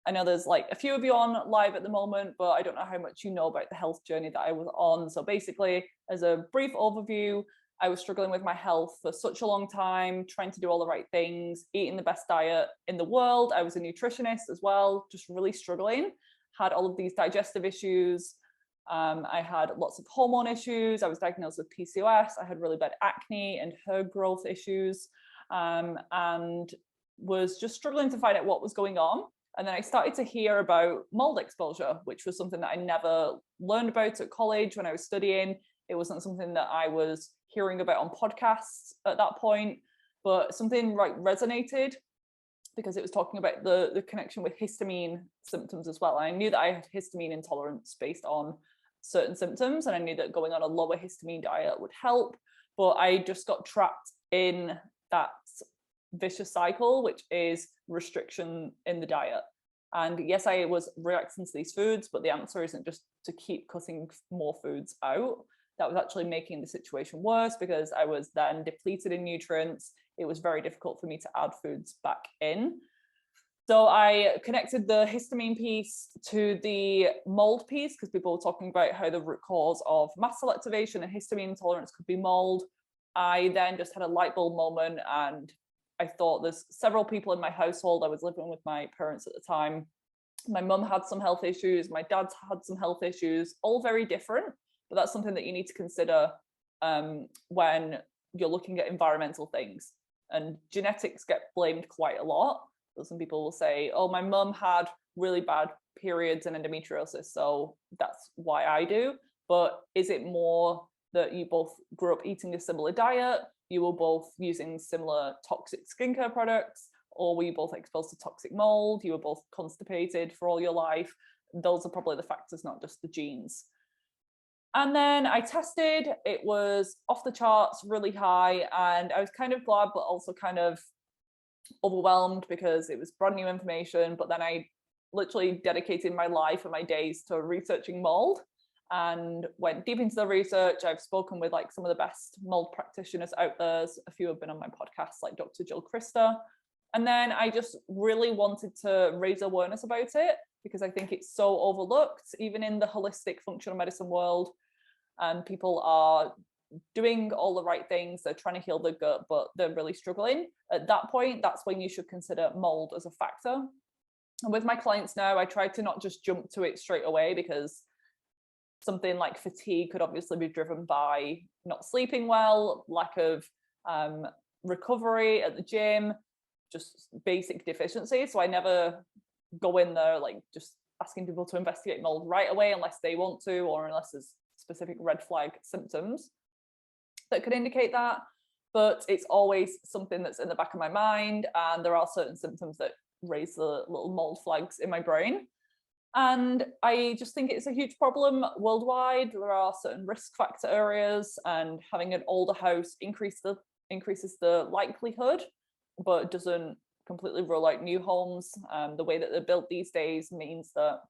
I know there's like a few of you on live at the moment, but I don't know how much you know about the health journey that I was on. So basically, as a brief overview, I was struggling with my health for such a long time, trying to do all the right things, eating the best diet in the world. I was a nutritionist as well, just really struggling, had all of these digestive issues. I had lots of hormone issues. I was diagnosed with PCOS. I had really bad acne and hair growth issues, and was just struggling to find out what was going on. And then I started to hear about mold exposure, which was something that I never learned about at college when I was studying. It wasn't something that I was hearing about on podcasts at that point, but something like resonated because it was talking about the connection with histamine symptoms as well. And I knew that I had histamine intolerance based on certain symptoms, and I knew that going on a lower histamine diet would help, but I just got trapped in that vicious cycle, which is restriction in the diet. And yes, I was reacting to these foods, but the answer isn't just to keep cutting more foods out. That was actually making the situation worse because I was then depleted in nutrients. It was very difficult for me to add foods back in. So I connected the histamine piece to the mold piece because people were talking about how the root cause of mast cell activation and histamine intolerance could be mold. I then just had a light bulb moment, and I thought there's several people in my household. I was living with my parents at the time. My mum had some health issues. My dad's had some health issues, all very different. But that's something that you need to consider when you're looking at environmental things. And genetics get blamed quite a lot. So some people will say, oh, my mum had really bad periods and endometriosis, so that's why I do. But is it more that you both grew up eating a similar diet, you were both using similar toxic skincare products, or were you both exposed to toxic mold, you were both constipated for all your life? Those are probably the factors, not just the genes. And then I tested, it was off the charts, really high, and I was kind of glad, but also kind of overwhelmed because it was brand new information. But then I literally dedicated my life and my days to researching mold and went deep into the research. I've spoken with like some of the best mold practitioners out there. A few have been on my podcast, like Dr. Jill Christa. And then I just really wanted to raise awareness about it because I think it's so overlooked, even in the holistic functional medicine world. And people are doing all the right things, they're trying to heal their gut, but they're really struggling. At that point, that's when you should consider mold as a factor. And with my clients now, I try to not just jump to it straight away, because something like fatigue could obviously be driven by not sleeping well, lack of recovery at the gym, just basic deficiency. So I never go in there like just asking people to investigate mold right away unless they want to, or unless there's specific red flag symptoms that could indicate that. But it's always something that's in the back of my mind, and there are certain symptoms that raise the little mold flags in my brain. And I just think it's a huge problem worldwide. There are certain risk factor areas, and having an older house increases the likelihood, but doesn't completely rule out new homes. The way that they're built these days means that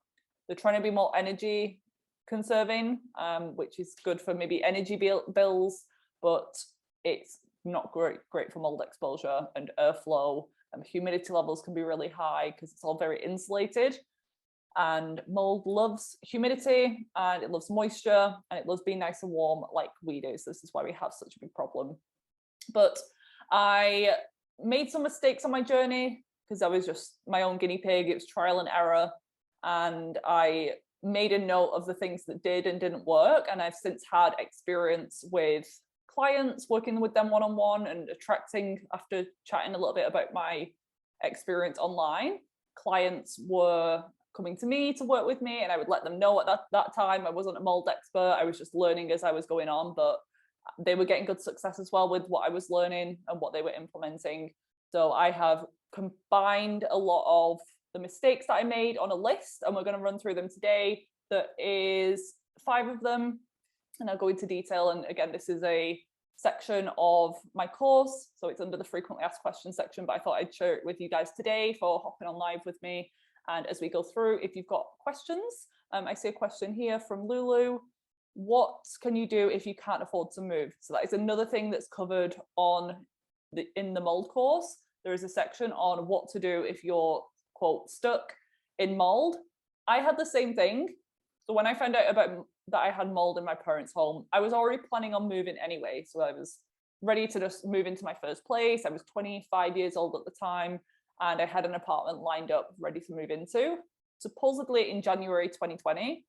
they're trying to be more energy conserving, which is good for maybe energy bills, but it's not great for mold exposure and airflow. Humidity levels can be really high because it's all very insulated. And mold loves humidity, and it loves moisture, and it loves being nice and warm like we do. So this is why we have such a big problem. But I made some mistakes on my journey because I was just my own guinea pig. It was trial and error. And I made a note of the things that did and didn't work. And I've since had experience with clients, working with them one-on-one and attracting, after chatting a little bit about my experience online, clients were coming to me to work with me, and I would let them know at that time I wasn't a mold expert. I was just learning as I was going on, but they were getting good success as well with what I was learning and what they were implementing. So I have combined a lot of the mistakes that I made on a list, and we're going to run through them today. There is 5 of them, and I'll go into detail. And again, this is a section of my course, so it's under the frequently asked questions section, but I thought I'd share it with you guys today for hopping on live with me. And as we go through, if you've got questions, I see a question here from Lulu. What can you do if you can't afford to move? So that is another thing that's covered in the mold course. There is a section on what to do if you're, quote, stuck in mold. I had the same thing. So when I found out about that I had mold in my parents' home, I was already planning on moving anyway. So I was ready to just move into my first place. I was 25 years old at the time, and I had an apartment lined up ready to move into, supposedly in January 2020.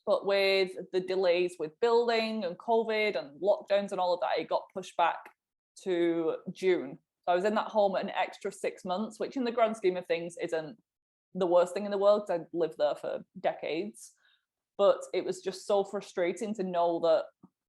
But with the delays with building and COVID and lockdowns and all of that, it got pushed back to June. So I was in that home an extra 6 months, which in the grand scheme of things isn't the worst thing in the world, because I'd lived there for decades. But it was just so frustrating to know that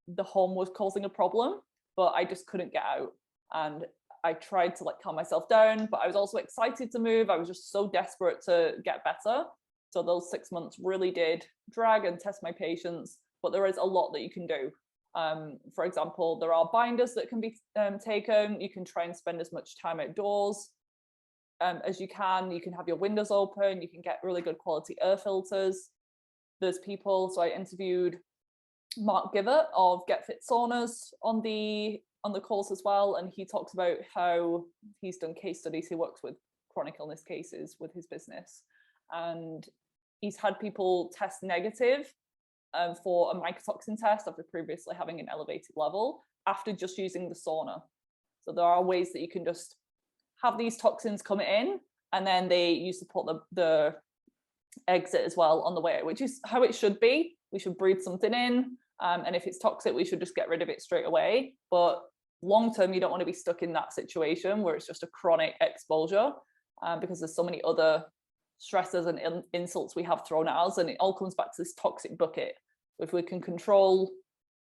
the home was causing a problem, but I just couldn't get out. And I tried to like calm myself down, but I was also excited to move. I was just so desperate to get better. So those 6 months really did drag and test my patience, but there is a lot that you can do. For example, there are binders that can be taken. You can try and spend as much time outdoors as you can. You can have your windows open. You can get really good quality air filters. There's people, so I interviewed Mark Givett of Get Fit Saunas on the course as well, and he talks about how he's done case studies. He works with chronic illness cases with his business, and he's had people test negative for a mycotoxin test after previously having an elevated level after just using the sauna. So there are ways that you can just have these toxins come in, and then you support the exit as well on the way out, which is how it should be. We should breathe something in, and if it's toxic, we should just get rid of it straight away. But long term, you don't want to be stuck in that situation where it's just a chronic exposure, because there's so many other stresses and insults we have thrown at us, and it all comes back to this toxic bucket. If we can control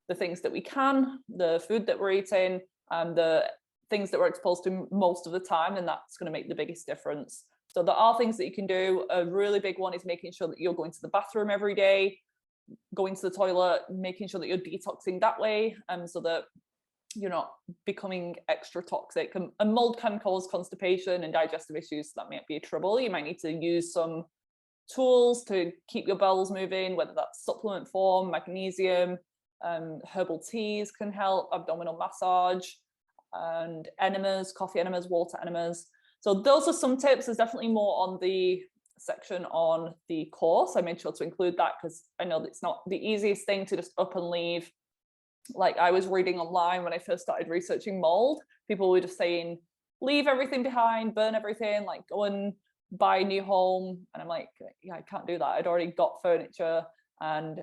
the things that we can, the food that we're eating, and the things that we're exposed to most of the time, then that's going to make the biggest difference. So there are things that you can do. A really big one is making sure that you're going to the bathroom every day, going to the toilet, making sure that you're detoxing that way, so that you're not becoming extra toxic. And mold can cause constipation and digestive issues. So that might be a trouble. You might need to use some tools to keep your bowels moving, whether that's supplement form, magnesium, herbal teas can help, abdominal massage, and enemas, coffee enemas, water enemas. So those are some tips. There's definitely more on the section on the course. I made sure to include that because I know that it's not the easiest thing to just up and leave. Like I was reading online when I first started researching mold, people were just saying, leave everything behind, burn everything, like go and buy a new home. And I'm like, yeah, I can't do that. I'd already got furniture, and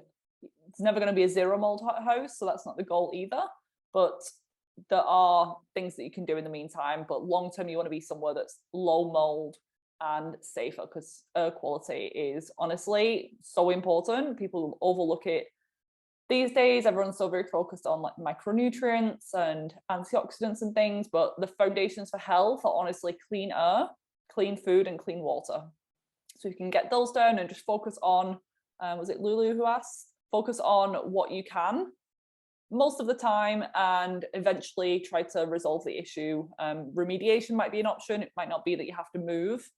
it's never going to be a zero mold house. So that's not the goal either. But there are things that you can do in the meantime. But long term, you want to be somewhere that's low mold and safer, because air quality is honestly so important. People overlook it these days. Everyone's so very focused on like micronutrients and antioxidants and things, but the foundations for health are honestly clean air, clean food, and clean water. So you can get those down and just focus on, was it Lulu who asked? Focus on what you can most of the time, and eventually try to resolve the issue. Remediation might be an option. It might not be that you have to move.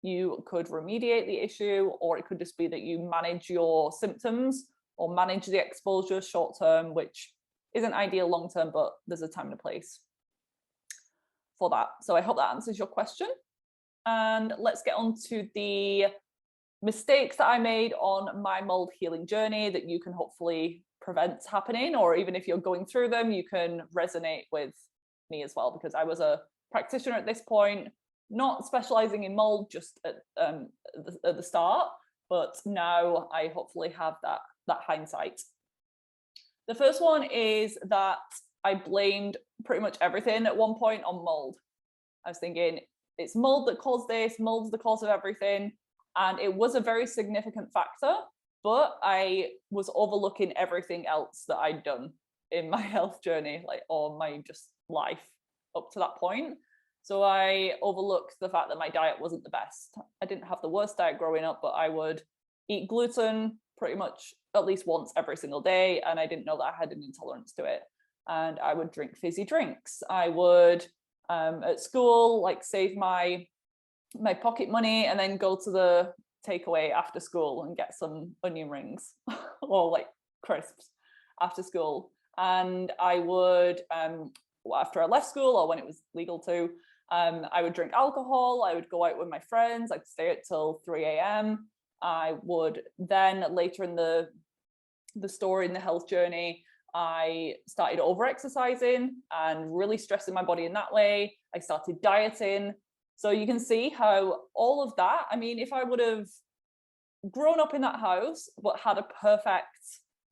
You could remediate the issue, or it could just be that you manage your symptoms or manage the exposure short term, which isn't ideal long term, but there's a time and a place for that. So I hope that answers your question. And let's get on to the mistakes that I made on my mold healing journey that you can hopefully prevent happening, or even if you're going through them, you can resonate with me as well, because I was a practitioner at this point, not specializing in mold just at the start, but now I hopefully have that hindsight. The first one is that I blamed pretty much everything at one point on mold. I was thinking, it's mold that caused this, mold's the cause of everything. And it was a very significant factor, but I was overlooking everything else that I'd done in my health journey, like, or my just life up to that point. So I overlooked the fact that my diet wasn't the best. I didn't have the worst diet growing up, but I would eat gluten pretty much at least once every single day, and I didn't know that I had an intolerance to it. And I would drink fizzy drinks. I would at school like save my pocket money and then go to the takeaway after school and get some onion rings or like crisps after school. And I would after I left school, or when it was legal to, I would drink alcohol, I would go out with my friends, I'd stay out till 3 a.m. I would then later in the story in the health journey, I started over exercising and really stressing my body in that way. I started dieting. So you can see how all of that, I mean, if I would have grown up in that house, but had a perfect,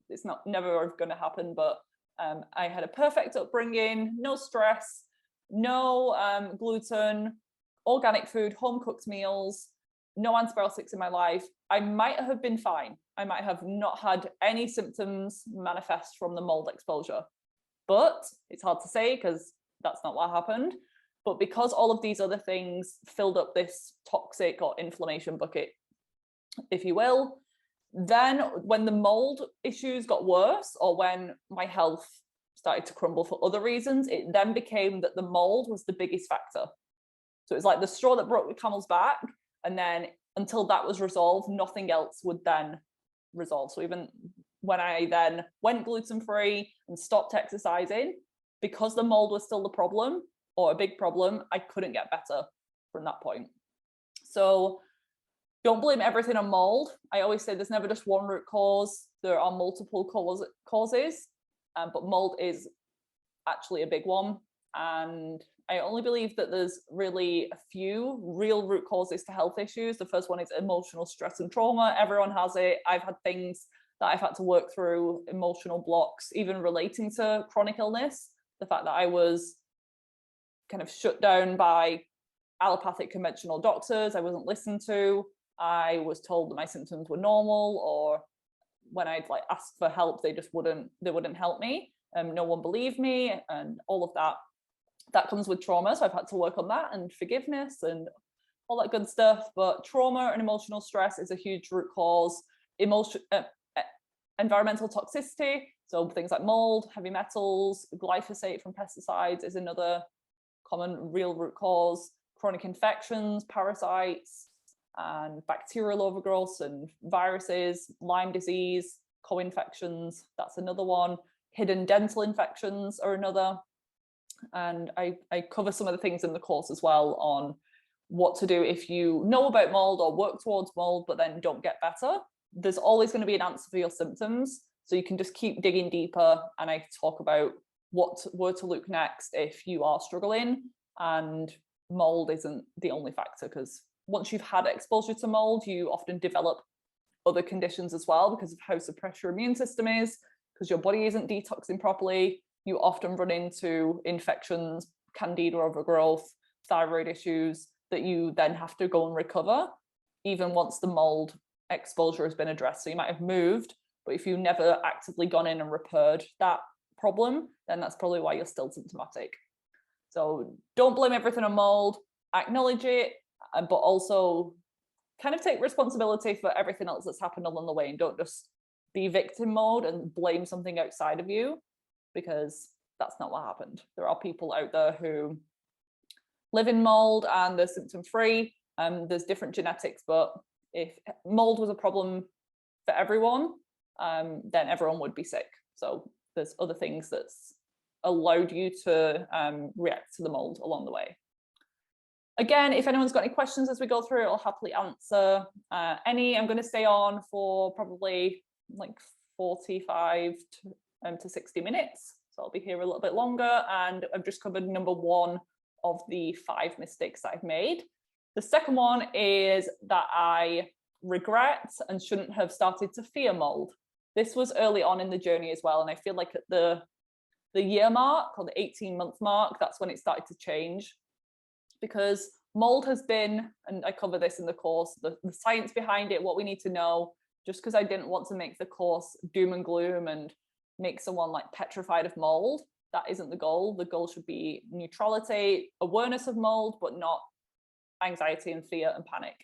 it's not never going to happen, but I had a perfect upbringing, no stress, no gluten, organic food, home cooked meals, no antibiotics in my life, I might have been fine. I might have not had any symptoms manifest from the mold exposure. But it's hard to say because that's not what happened. But because all of these other things filled up this toxic or inflammation bucket, if you will, then when the mold issues got worse, or when my health started to crumble for other reasons, it then became that the mold was the biggest factor. So it's like the straw that broke the camel's back. And then until that was resolved, nothing else would then resolve. So even when I then went gluten-free and stopped exercising, because the mold was still the problem, or a big problem, I couldn't get better from that point. So don't blame everything on mold. I always say there's never just one root cause. There are multiple causes, but mold is actually a big one. And I only believe that there's really a few real root causes to health issues. The first one is emotional stress and trauma. Everyone has it. I've had things that I've had to work through, emotional blocks, even relating to chronic illness. The fact that I was kind of shut down by allopathic conventional doctors, I wasn't listened to. I was told that my symptoms were normal, or when I'd like ask for help, they wouldn't help me. No one believed me, and all of that comes with trauma. So I've had to work on that, and forgiveness and all that good stuff. But trauma and emotional stress is a huge root cause. Environmental toxicity, so things like mold, heavy metals, glyphosate from pesticides is another common real root cause. Chronic infections, parasites, and bacterial overgrowth and viruses, Lyme disease, co-infections, that's another one. Hidden dental infections are another. And I cover some of the things in the course as well on what to do if you know about mold or work towards mold, but then don't get better. There's always going to be an answer for your symptoms. So you can just keep digging deeper. And I talk about where to look next if you are struggling. And mold isn't the only factor, because once you've had exposure to mold, you often develop other conditions as well because of how suppressed your immune system is, because your body isn't detoxing properly. You often run into infections, candida overgrowth, thyroid issues that you then have to go and recover, even once the mold exposure has been addressed. So you might have moved, but if you've never actively gone in and repaired that problem, then that's probably why you're still symptomatic. So don't blame everything on mold, acknowledge it, but also kind of take responsibility for everything else that's happened along the way, and don't just be victim mode and blame something outside of you, because that's not what happened. There are people out there who live in mold and they're symptom free. There's different genetics, but if mold was a problem for everyone, then everyone would be sick. So there's other things that's allowed you to react to the mold along the way. Again, if anyone's got any questions as we go through it, I'll happily answer any. I'm going to stay on for probably like 45 to 60 minutes. So I'll be here a little bit longer, and I've just covered number 1 of the 5 mistakes that I've made. The second one is that I regret and shouldn't have started to fear mold. This was early on in the journey as well, and I feel like at the year mark, or the 18-month mark, that's when it started to change. Because mold has been, and I cover this in the course, the science behind it, what we need to know. Just because I didn't want to make the course doom and gloom and make someone like petrified of mold, that isn't the goal. The goal should be neutrality, awareness of mold, but not anxiety and fear and panic.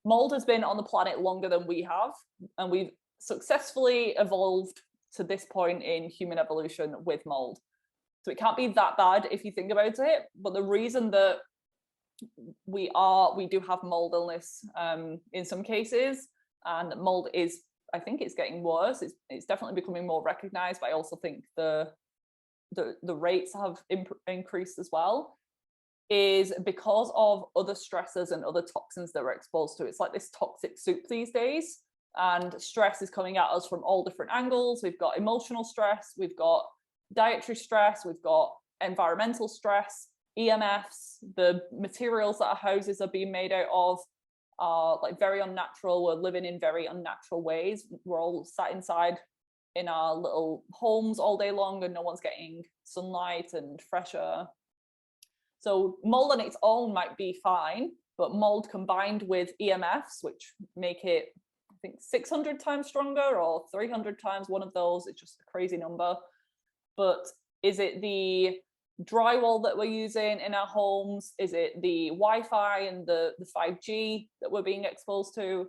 Mold has been on the planet longer than we have, and we've successfully evolved to this point in human evolution with mold. So it can't be that bad if you think about it. But the reason that we do have mold illness in some cases, and mold is, I think it's getting worse. It's definitely becoming more recognized, but I also think the rates have increased as well. is because of other stressors and other toxins that we're exposed to. It's like this toxic soup these days, and stress is coming at us from all different angles. We've got emotional stress, we've got dietary stress, we've got environmental stress, EMFs, the materials that our houses are being made out of are like very unnatural. We're living in very unnatural ways. We're all sat inside in our little homes all day long and no one's getting sunlight and fresh air. So mold on its own might be fine, but mold combined with EMFs, which make it, I think, 600 times stronger or 300 times one of those, it's just a crazy number. But is it the drywall that we're using in our homes? Is it the Wi-Fi and the 5G that we're being exposed to?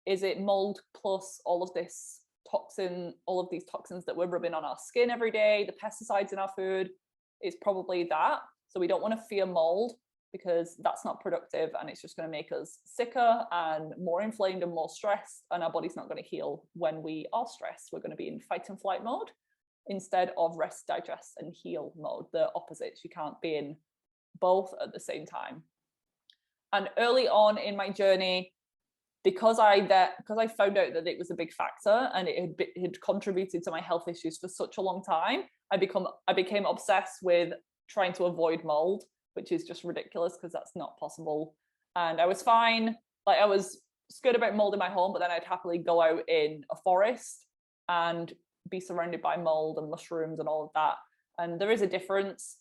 Is it mold plus all of this toxin, all of these toxins that we're rubbing on our skin every day, the pesticides in our food? It's probably that. So we don't want to fear mold, because that's not productive and it's just going to make us sicker and more inflamed and more stressed, and our body's not going to heal when we are stressed. We're going to be in fight and flight mode instead of rest, digest and heal mode, the opposites. You can't be in both at the same time. And early on in my journey, because I found out that it was a big factor and it had contributed to my health issues for such a long time, I became obsessed with trying to avoid mold, which is just ridiculous because that's not possible. And I was fine, like I was scared about mold in my home, but then I'd happily go out in a forest and be surrounded by mold and mushrooms and all of that. And there is a difference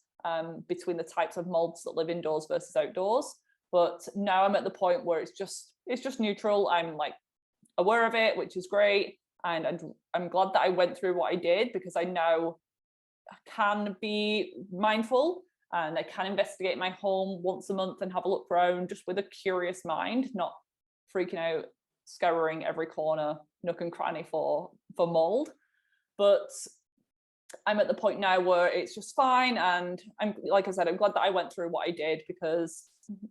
between the types of molds that live indoors versus outdoors. But now I'm at the point where it's just neutral. I'm like aware of it, which is great. And I'm glad that I went through what I did, because I now can be mindful and I can investigate my home once a month and have a look around just with a curious mind, not freaking out, scouring every corner, nook and cranny for mold. But I'm at the point now where it's just fine. And I'm, like I said, I'm glad that I went through what I did, because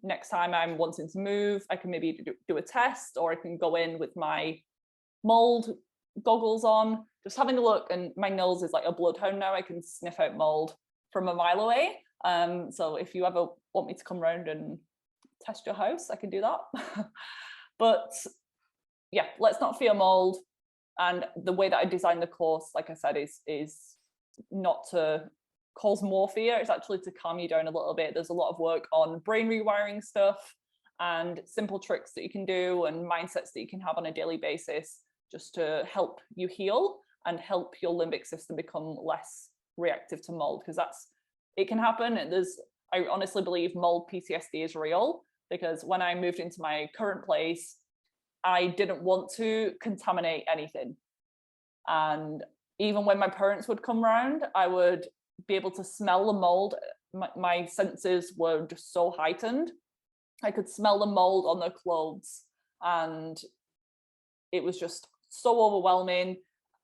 next time I'm wanting to move, I can maybe do a test, or I can go in with my mold goggles on, just having a look. And my nose is like a bloodhound now. I can sniff out mold from a mile away. So if you ever want me to come around and test your house, I can do that. But yeah, let's not fear mold. And the way that I designed the course, like I said, is not to cause more fear. It's actually to calm you down a little bit. There's a lot of work on brain rewiring stuff and simple tricks that you can do and mindsets that you can have on a daily basis, just to help you heal and help your limbic system become less reactive to mold, because it can happen. I honestly believe mold PTSD is real, because when I moved into my current place, I didn't want to contaminate anything. And even when my parents would come around, I would be able to smell the mold. My senses were just so heightened. I could smell the mold on their clothes, and it was just so overwhelming.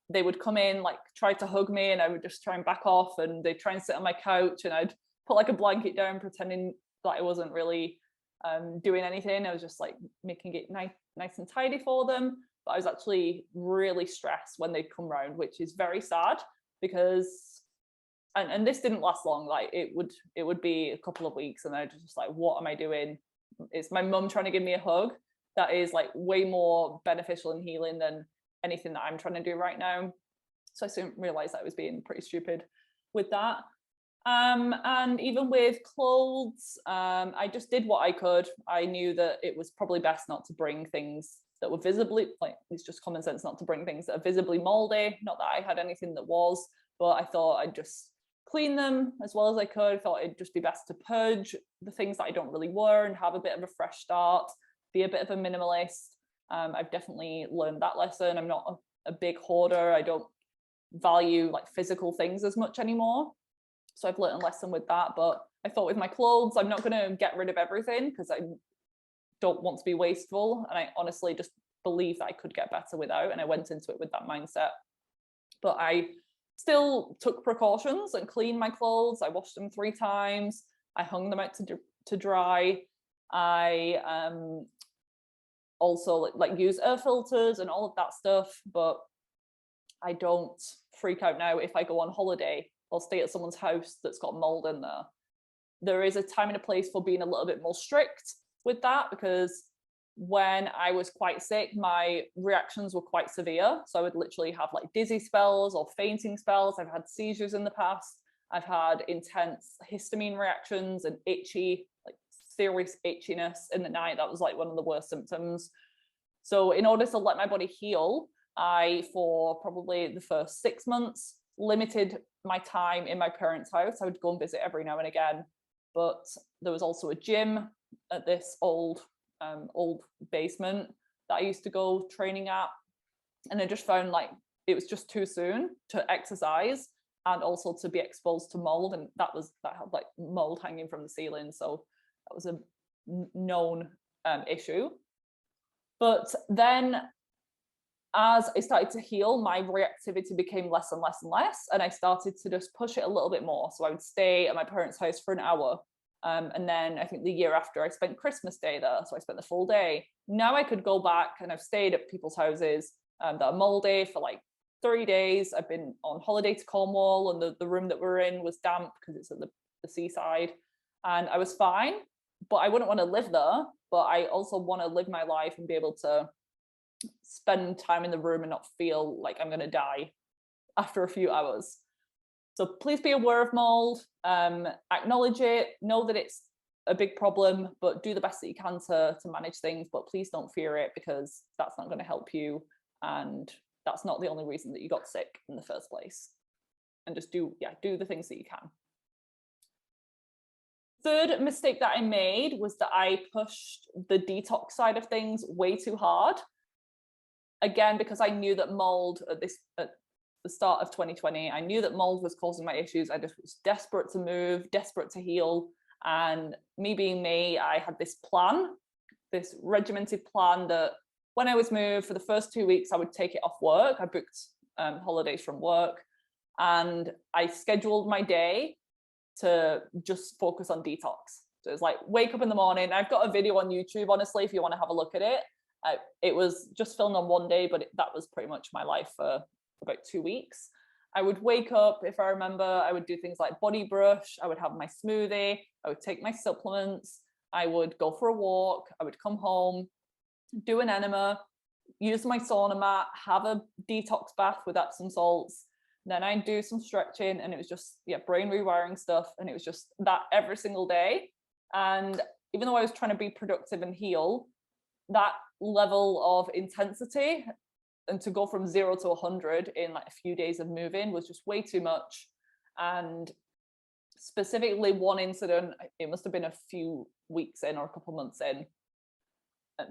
They would come in, like try to hug me, and I would just try and back off, and they'd try and sit on my couch, and I'd put like a blanket down, pretending that I wasn't really doing anything. I was just like making it nice and tidy for them. But I was actually really stressed when they'd come round, which is very sad, because and this didn't last long. Like it would be a couple of weeks, and I was just like, what am I doing? It's my mum trying to give me a hug. That is like way more beneficial and healing than anything that I'm trying to do right now. So I soon realized that I was being pretty stupid with that. And even with clothes, I just did what I could. I knew that it was probably best not to bring things that were visibly, like it's just common sense not to bring things that are visibly moldy. Not that I had anything that was, but I thought I'd just clean them as well as I could. I thought it'd just be best to purge the things that I don't really wear and have a bit of a fresh start, be a bit of a minimalist. I've definitely learned that lesson. I'm not a big hoarder. I don't value like physical things as much anymore. So I've learned a lesson with that. But I thought with my clothes, I'm not going to get rid of everything, because I don't want to be wasteful. And I honestly just believe that I could get better without. And I went into it with that mindset. But I still took precautions and cleaned my clothes. I washed them 3 times. I hung them out to dry. I also like use air filters and all of that stuff. But I don't freak out now if I go on holiday or stay at someone's house that's got mold in there. there is a time and a place for being a little bit more strict with that, because when I was quite sick, my reactions were quite severe. So I would literally have like dizzy spells or fainting spells. I've had seizures in the past. I've had intense histamine reactions and itchy, like serious itchiness in the night. That was like one of the worst symptoms. So in order to let my body heal, I, for probably the first 6 months, limited my time in my parents' house. I would go and visit every now and again, but there was also a gym at this old basement that I used to go training at, and I just found like it was just too soon to exercise and also to be exposed to mold, and that had like mold hanging from the ceiling, so that was a known issue. But then as I started to heal, my reactivity became less and less and less, and I started to just push it a little bit more. So I would stay at my parents' house for an hour, and then I think the year after I spent Christmas Day there, so I spent the full day. Now I could go back, and I've stayed at people's houses that are moldy for like 3 days. I've been on holiday to Cornwall, and the room that we're in was damp because it's at the seaside, and I was fine. But I wouldn't want to live there, but I also want to live my life and be able to spend time in the room and not feel like I'm going to die after a few hours. So please be aware of mold, acknowledge it, know that it's a big problem, but do the best that you can to manage things. But please don't fear it, because that's not going to help you, and that's not the only reason that you got sick in the first place. And just do the things that you can. Third mistake that I made was that I pushed the detox side of things way too hard. Again, because I knew that mold at the start of 2020, I knew that mold was causing my issues. I just was desperate to move, desperate to heal. And me being me, I had this plan, this regimented plan that when I was moved for the first 2 weeks, I would take it off work. I booked holidays from work, and I scheduled my day to just focus on detox. So it's like, wake up in the morning. I've got a video on YouTube, honestly, if you want to have a look at it. It was just filmed on one day, but that was pretty much my life for about 2 weeks. I would wake up, if I remember, I would do things like body brush, I would have my smoothie, I would take my supplements, I would go for a walk, I would come home, do an enema, use my sauna mat, have a detox bath with Epsom salts. Then I'd do some stretching, and it was just brain rewiring stuff, and it was just that every single day. And even though I was trying to be productive and heal, that level of intensity, and to go from 0 to 100 in like a few days of moving, was just way too much. And specifically one incident, it must have been a few weeks in or a couple months in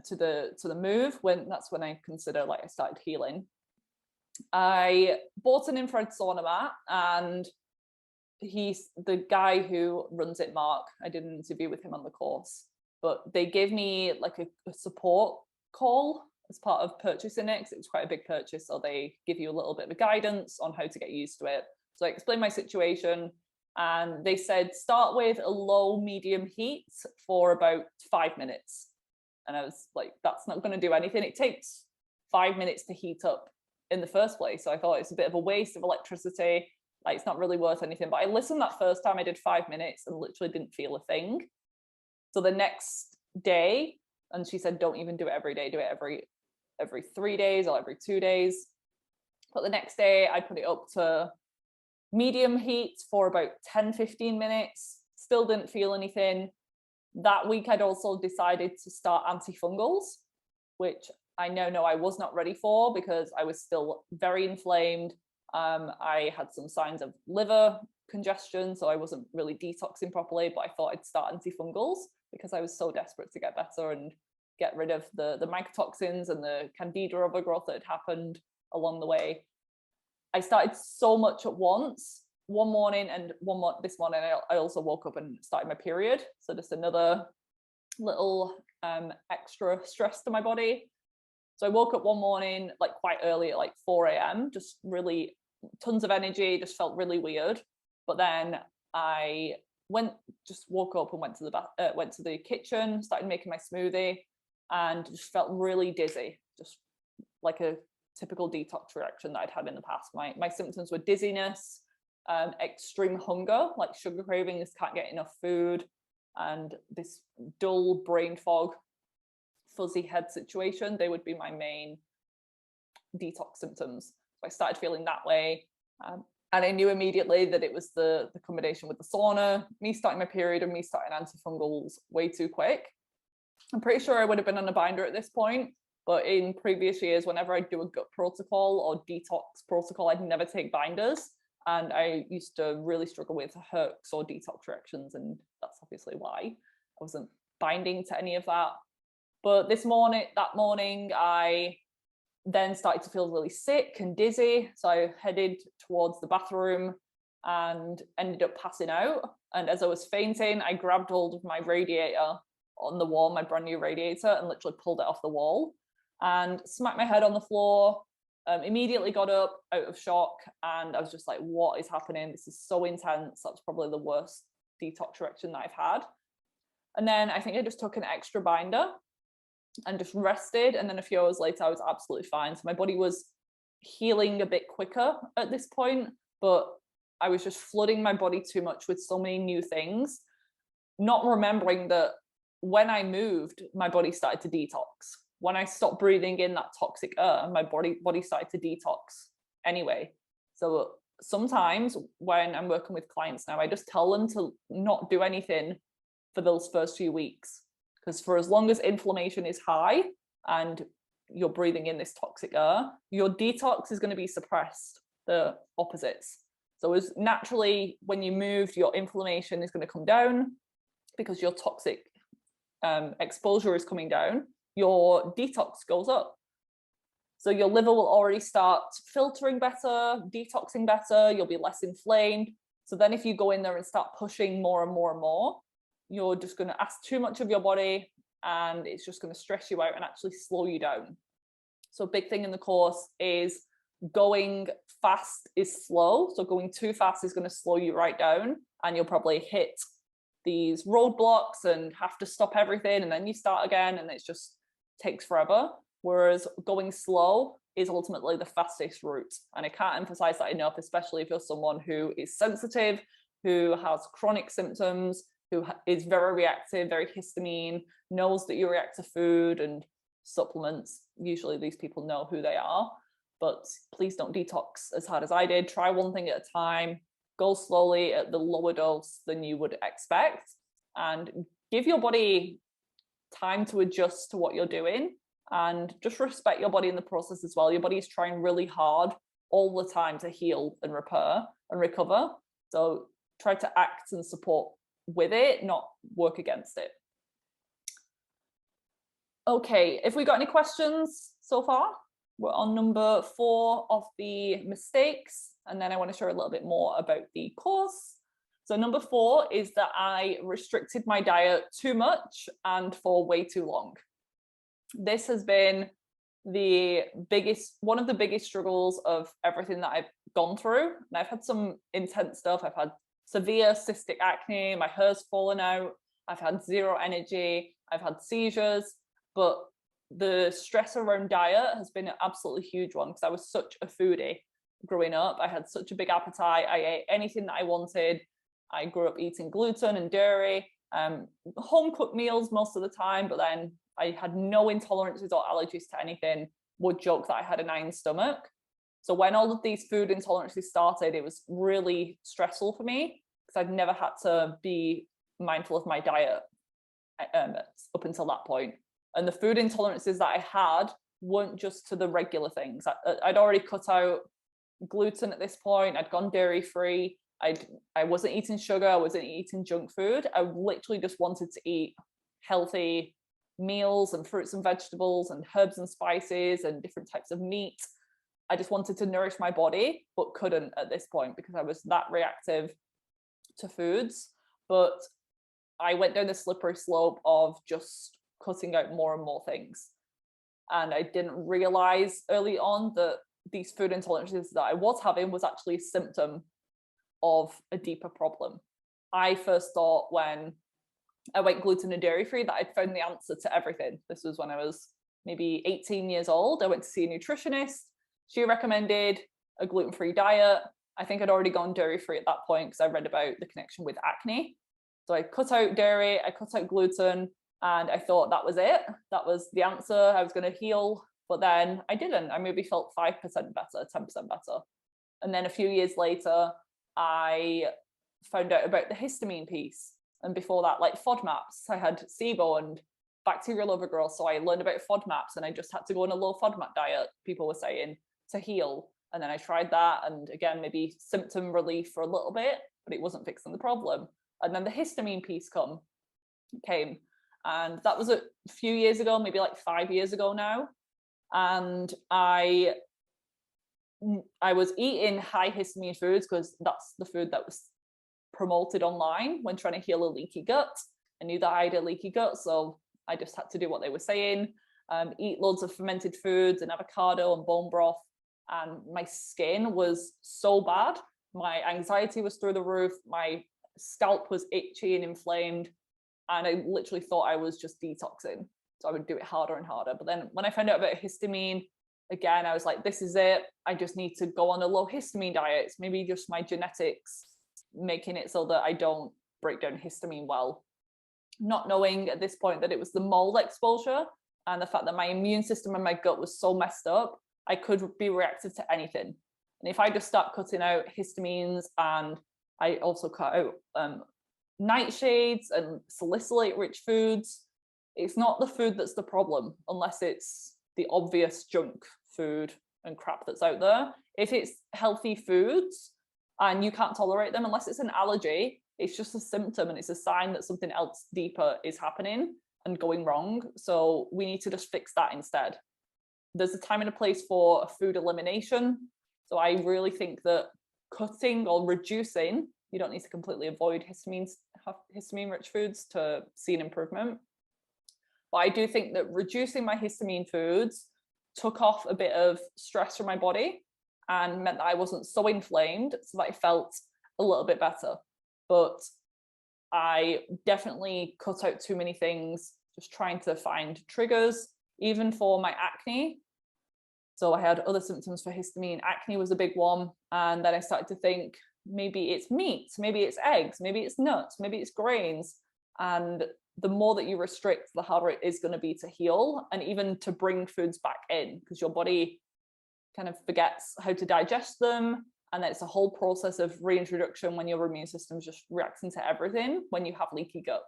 to the move, that's when I consider like I started healing. I bought an infrared sauna mat, and the guy who runs it, Mark, I did an interview with him on the course, but they gave me like a support call as part of purchasing it, because it was quite a big purchase, so they give you a little bit of guidance on how to get used to it. So I explained my situation, and they said start with a low medium heat for about 5 minutes, and I was like, that's not going to do anything. It takes 5 minutes to heat up in the first place, so I thought it's a bit of a waste of electricity, like it's not really worth anything. But I listened that first time, I did 5 minutes and literally didn't feel a thing. So the next day, and she said don't even do it every day, do it every 3 days or every 2 days. But the next day I put it up to medium heat for about 10-15 minutes, still didn't feel anything. That week I'd also decided to start antifungals, which I now know I was not ready for, because I was still very inflamed. I had some signs of liver congestion, so I wasn't really detoxing properly, but I thought I'd start antifungals because I was so desperate to get better and get rid of the mycotoxins and the candida overgrowth that had happened along the way. I started so much at once. One morning, and this morning I also woke up and started my period, so just another little extra stress to my body. So I woke up one morning like quite early at like 4 a.m, just really tons of energy, just felt really weird. But then I woke up and went to the kitchen, started making my smoothie, and just felt really dizzy, just like a typical detox reaction that I'd had in the past. My symptoms were dizziness, extreme hunger, like sugar cravings, can't get enough food, and this dull brain fog, fuzzy head situation. They would be my main detox symptoms. So I started feeling that way. And I knew immediately that it was the combination with the sauna, me starting my period, and me starting antifungals way too quick. I'm pretty sure I would have been on a binder at this point, but in previous years, whenever I'd do a gut protocol or detox protocol, I'd never take binders. And I used to really struggle with herx or detox reactions, and that's obviously why I wasn't binding to any of that. But that morning, I then started to feel really sick and dizzy. So I headed towards the bathroom and ended up passing out. And as I was fainting, I grabbed hold of my radiator on the wall, my brand new radiator, and literally pulled it off the wall and smacked my head on the floor. Immediately got up out of shock, and I was just like, what is happening? This is so intense. That was probably the worst detox reaction that I've had. And then I think I just took an extra binder and just rested. And then a few hours later, I was absolutely fine. So my body was healing a bit quicker at this point, but I was just flooding my body too much with so many new things, not remembering that when I moved, my body started to detox. When I stopped breathing in that toxic air, my body started to detox anyway. So sometimes when I'm working with clients now, I just tell them to not do anything for those first few weeks. Because for as long as inflammation is high and you're breathing in this toxic air, your detox is going to be suppressed, the opposites. So as naturally, when you move, your inflammation is going to come down because your toxic exposure is coming down. Your detox goes up. So your liver will already start filtering better, detoxing better, you'll be less inflamed. So then if you go in there and start pushing more and more and more, you're just going to ask too much of your body, and it's just going to stress you out and actually slow you down. So a big thing in the course is going fast is slow. So going too fast is going to slow you right down, and you'll probably hit these roadblocks and have to stop everything, and then you start again, and it just takes forever. Whereas going slow is ultimately the fastest route. And I can't emphasize that enough, especially if you're someone who is sensitive, who has chronic symptoms, who is very reactive, very histamine, knows that you react to food and supplements. Usually these people know who they are, but please don't detox as hard as I did. Try one thing at a time, go slowly at the lower dose than you would expect, and give your body time to adjust to what you're doing, and just respect your body in the process as well. Your body is trying really hard all the time to heal and repair and recover. So try to act and support with it, not work against it. Okay, if we got any questions so far, we're on number 4 of the mistakes, and then I want to share a little bit more about the course. So number 4 is that I restricted my diet too much and for way too long. This has been one of the biggest struggles of everything that I've gone through. And I've had some intense stuff. I've had severe cystic acne, my hair's fallen out, I've had zero energy, I've had seizures, but the stress around diet has been an absolutely huge one, because I was such a foodie growing up. I had such a big appetite. I ate anything that I wanted. I grew up eating gluten and dairy, home cooked meals most of the time, but then I had no intolerances or allergies to anything. Would joke that I had an iron stomach. So when all of these food intolerances started, it was really stressful for me, because I'd never had to be mindful of my diet up until that point. And the food intolerances that I had weren't just to the regular things. I'd already cut out gluten at this point. I'd gone dairy free. I wasn't eating sugar. I wasn't eating junk food. I literally just wanted to eat healthy meals and fruits and vegetables and herbs and spices and different types of meat. I just wanted to nourish my body, but couldn't at this point because I was that reactive to foods. But I went down the slippery slope of just cutting out more and more things. And I didn't realize early on that these food intolerances that I was having was actually a symptom of a deeper problem. I first thought when I went gluten and dairy free that I'd found the answer to everything. This was when I was maybe 18 years old. I went to see a nutritionist. She recommended a gluten-free diet. I think I'd already gone dairy free at that point because I read about the connection with acne. So I cut out dairy, I cut out gluten, and I thought that was it. That was the answer. I was going to heal, but then I didn't. I maybe felt 5% better, 10% better. And then a few years later, I found out about the histamine piece. And before that, like FODMAPs, I had SIBO and bacterial overgrowth. So I learned about FODMAPs and I just had to go on a low FODMAP diet, people were saying, to heal. And then I tried that. And again, maybe symptom relief for a little bit, but it wasn't fixing the problem. And then the histamine piece came. And that was a few years ago, maybe like 5 years ago now. And I was eating high histamine foods because that's the food that was promoted online when trying to heal a leaky gut. I knew that I had a leaky gut, so I just had to do what they were saying. Eat loads of fermented foods and avocado and bone broth. And my skin was so bad. My anxiety was through the roof. My scalp was itchy and inflamed. And I literally thought I was just detoxing. So I would do it harder and harder. But then when I found out about histamine, again, I was like, this is it. I just need to go on a low histamine diet. It's maybe just my genetics making it so that I don't break down histamine well. Not knowing at this point that it was the mold exposure and the fact that my immune system and my gut was so messed up, I could be reactive to anything. And if I just start cutting out histamines, and I also cut out nightshades and salicylate rich foods, it's not the food that's the problem, unless it's the obvious junk food and crap that's out there. If it's healthy foods and you can't tolerate them, unless it's an allergy, it's just a symptom and it's a sign that something else deeper is happening and going wrong. So we need to just fix that instead. There's a time and a place for a food elimination. So I really think that cutting or reducing, you don't need to completely avoid histamine-rich foods to see an improvement. But I do think that reducing my histamine foods took off a bit of stress from my body and meant that I wasn't so inflamed, so that I felt a little bit better. But I definitely cut out too many things, just trying to find triggers, even for my acne. So I had other symptoms for histamine. Acne was a big one. And then I started to think, maybe it's meat, maybe it's eggs, maybe it's nuts, maybe it's grains. And the more that you restrict, the harder it is going to be to heal and even to bring foods back in, because your body kind of forgets how to digest them. And then it's a whole process of reintroduction when your immune system's just reacting to everything when you have leaky gut.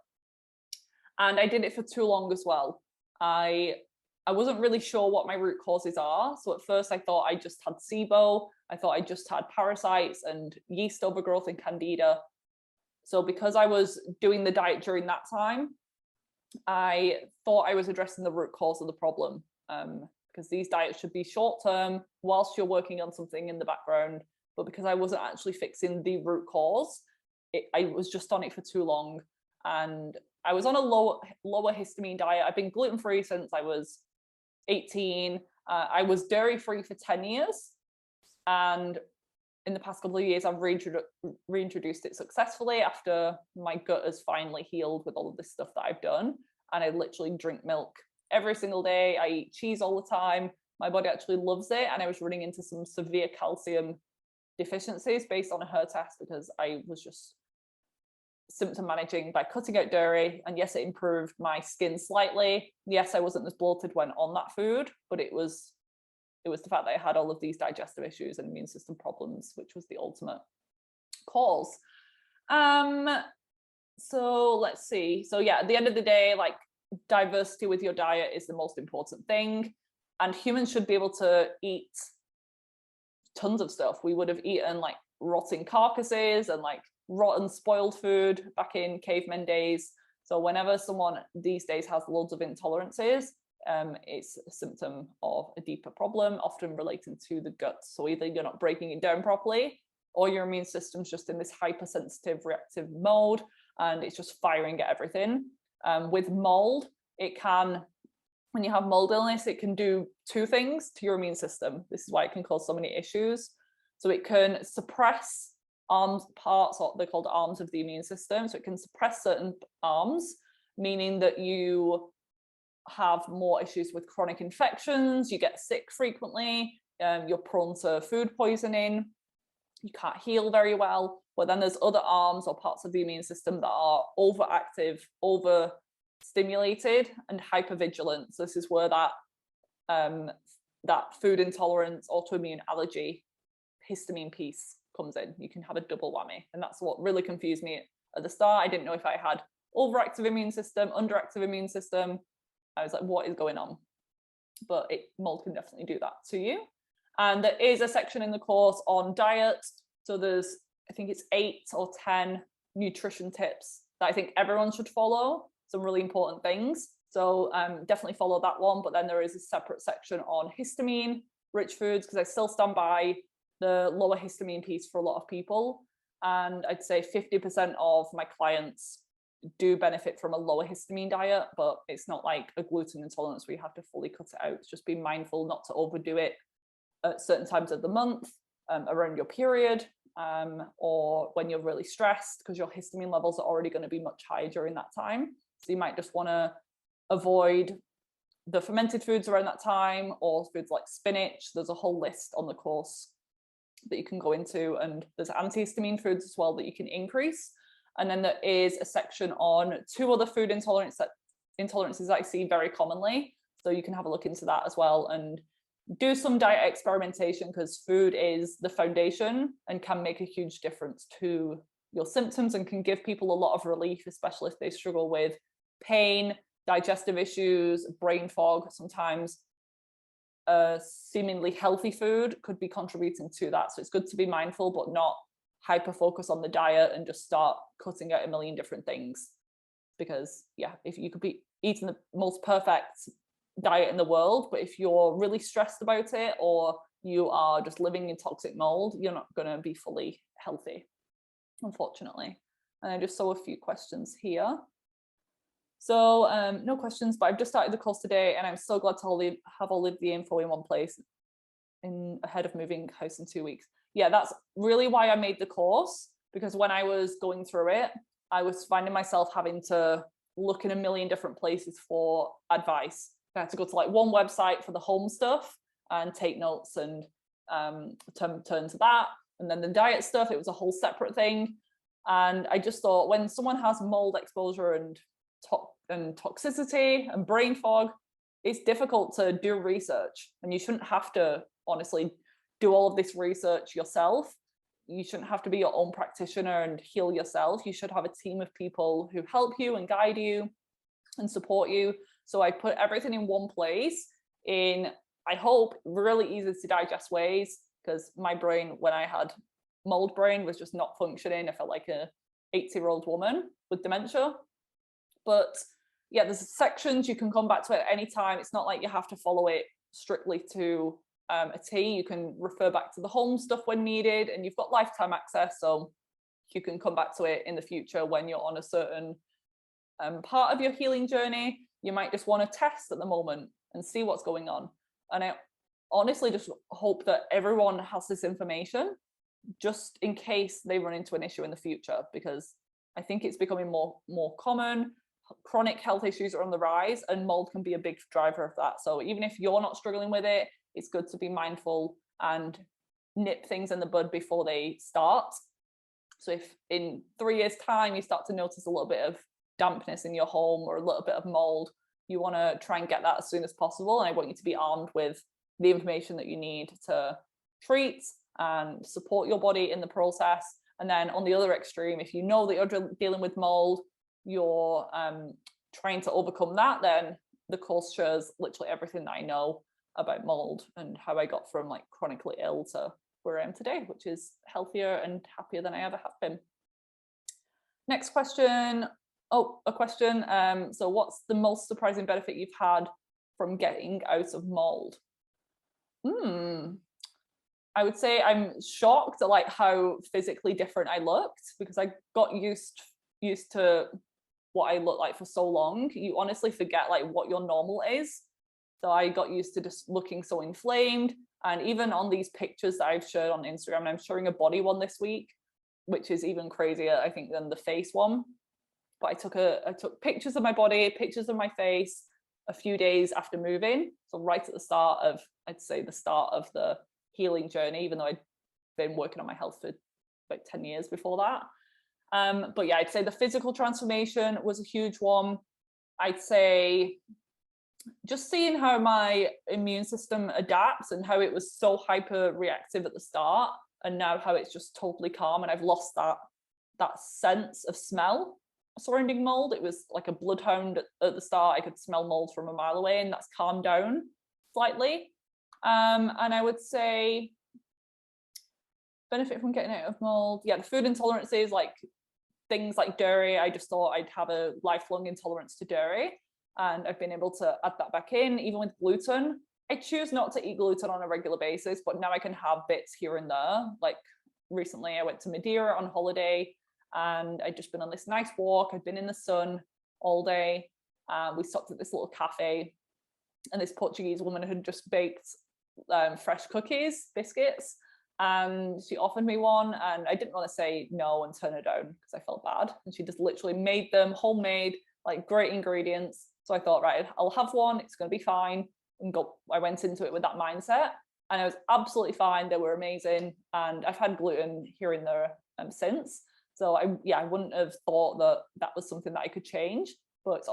And I did it for too long as well. I wasn't really sure what my root causes are. So at first I thought I just had SIBO. I thought I just had parasites and yeast overgrowth and candida. So because I was doing the diet during that time, I thought I was addressing the root cause of the problem, because these diets should be short term whilst you're working on something in the background. But because I wasn't actually fixing the root cause, I was just on it for too long. And I was on a lower histamine diet. I've been gluten-free since I was 18. I was dairy-free for 10 years. And in the past couple of years, I've reintroduced it successfully after my gut has finally healed with all of this stuff that I've done. And I literally drink milk every single day. I eat cheese all the time. My body actually loves it. And I was running into some severe calcium deficiencies based on a hair test because I was just symptom managing by cutting out dairy. And yes, it improved my skin slightly. Yes, I wasn't as bloated when on that food, but it was the fact that I had all of these digestive issues and immune system problems, which was the ultimate cause. So let's see. So yeah, at the end of the day, like, diversity with your diet is the most important thing. And humans should be able to eat tons of stuff. We would have eaten like rotting carcasses and like rotten spoiled food back in caveman days. So whenever someone these days has loads of intolerances, it's a symptom of a deeper problem, often relating to the gut. So either you're not breaking it down properly, or your immune system's just in this hypersensitive reactive mode and it's just firing at everything. With mold, it can, when you have mold illness, it can do two things to your immune system. This is why it can cause so many issues. So it can suppress arms parts, or they're called arms of the immune system. So it can suppress certain arms, meaning that you have more issues with chronic infections, you get sick frequently, you're prone to food poisoning. you can't heal very well. But then there's other arms or parts of the immune system that are overactive, overstimulated, and hypervigilant. So this is where that food intolerance, autoimmune allergy, histamine piece comes in. You can have a double whammy, and that's what really confused me at the start. I didn't know if I had overactive immune system, underactive immune system. I was like, what is going on? But mold can definitely do that to you. And there is a section in the course on diet. So there's, I think it's 8 or 10 nutrition tips that I think everyone should follow. Some really important things. So definitely follow that one. But then there is a separate section on histamine rich foods, because I still stand by the lower histamine piece for a lot of people. And I'd say 50% of my clients do benefit from a lower histamine diet, but it's not like a gluten intolerance where you have to fully cut it out. Just be mindful not to overdo it at certain times of the month, around your period, or when you're really stressed, because your histamine levels are already going to be much higher during that time. So you might just want to avoid the fermented foods around that time, or foods like spinach. There's a whole list on the course that you can go into, and there's antihistamine foods as well that you can increase. And then there is a section on 2 other food intolerances that I see very commonly. So you can have a look into that as well and do some diet experimentation, because food is the foundation and can make a huge difference to your symptoms and can give people a lot of relief, especially if they struggle with pain, digestive issues, brain fog. Sometimes seemingly healthy food could be contributing to that. So it's good to be mindful, but not hyper focus on the diet and just start cutting out a million different things. Because yeah, if you could be eating the most perfect diet in the world, but if you're really stressed about it, or you are just living in toxic mold, you're not going to be fully healthy, unfortunately. And I just saw a few questions here. So no questions, but I've just started the course today, and I'm so glad to have all of the info in one place ahead of moving house in 2 weeks. Yeah, that's really why I made the course, because when I was going through it, I was finding myself having to look in a million different places for advice. I had to go to like one website for the home stuff and take notes and turn to that. And then the diet stuff, it was a whole separate thing. And I just thought, when someone has mold exposure and toxicity and brain fog, it's difficult to do research, and you shouldn't have to honestly do all of this research yourself. You shouldn't have to be your own practitioner and heal yourself. You should have a team of people who help you and guide you and support you. So I put everything in one place in, I hope, really easy to digest ways, because my brain, when I had mold brain, was just not functioning. I felt like a 80-year-old woman with dementia. But yeah, there's sections you can come back to at any time. It's not like you have to follow it strictly to a T. You can refer back to the home stuff when needed, and you've got lifetime access, so you can come back to it in the future when you're on a certain part of your healing journey. You might just want to test at the moment and see what's going on. And I honestly just hope that everyone has this information just in case they run into an issue in the future, because I think it's becoming more common. Chronic health issues are on the rise, and mold can be a big driver of that. So even if you're not struggling with it, it's good to be mindful and nip things in the bud before they start. So if in 3 years' time you start to notice a little bit of dampness in your home or a little bit of mold, you want to try and get that as soon as possible. And I want you to be armed with the information that you need to treat and support your body in the process. And then on the other extreme, if you know that you're dealing with mold, you're trying to overcome that, then the course shares literally everything that I know about mold and how I got from like chronically ill to where I am today, which is healthier and happier than I ever have been. Next question. Oh, a question. So what's the most surprising benefit you've had from getting out of mold? I would say I'm shocked at like how physically different I looked, because I got used to what I look like for so long. You honestly forget like what your normal is. So I got used to just looking so inflamed. And even on these pictures that I've shared on Instagram, and I'm showing a body one this week, which is even crazier, I think, than the face one. But I took pictures of my body, pictures of my face a few days after moving. So right at the start of, I'd say the start of the healing journey, even though I'd been working on my health for like 10 years before that. But yeah, I'd say the physical transformation was a huge one. I'd say just seeing how my immune system adapts and how it was so hyper reactive at the start, and now how it's just totally calm, and I've lost that sense of smell surrounding mold. It was like a bloodhound at the start. I could smell mold from a mile away, and that's calmed down slightly. And I would say benefit from getting out of mold. Yeah, the food intolerances, like things like dairy. I just thought I'd have a lifelong intolerance to dairy, and I've been able to add that back in. Even with gluten, I choose not to eat gluten on a regular basis, but now I can have bits here and there. Like recently I went to Madeira on holiday, and I'd just been on this nice walk. I'd been in the sun all day. We stopped at this little cafe, and this Portuguese woman had just baked fresh cookies, biscuits, and she offered me one, and I didn't want to say no and turn her down because I felt bad. And she just literally made them homemade, like great ingredients. So I thought, right, I'll have one, it's going to be fine. And I went into it with that mindset, and I was absolutely fine. They were amazing, and I've had gluten here and there since. So I wouldn't have thought that was something that I could change, but it's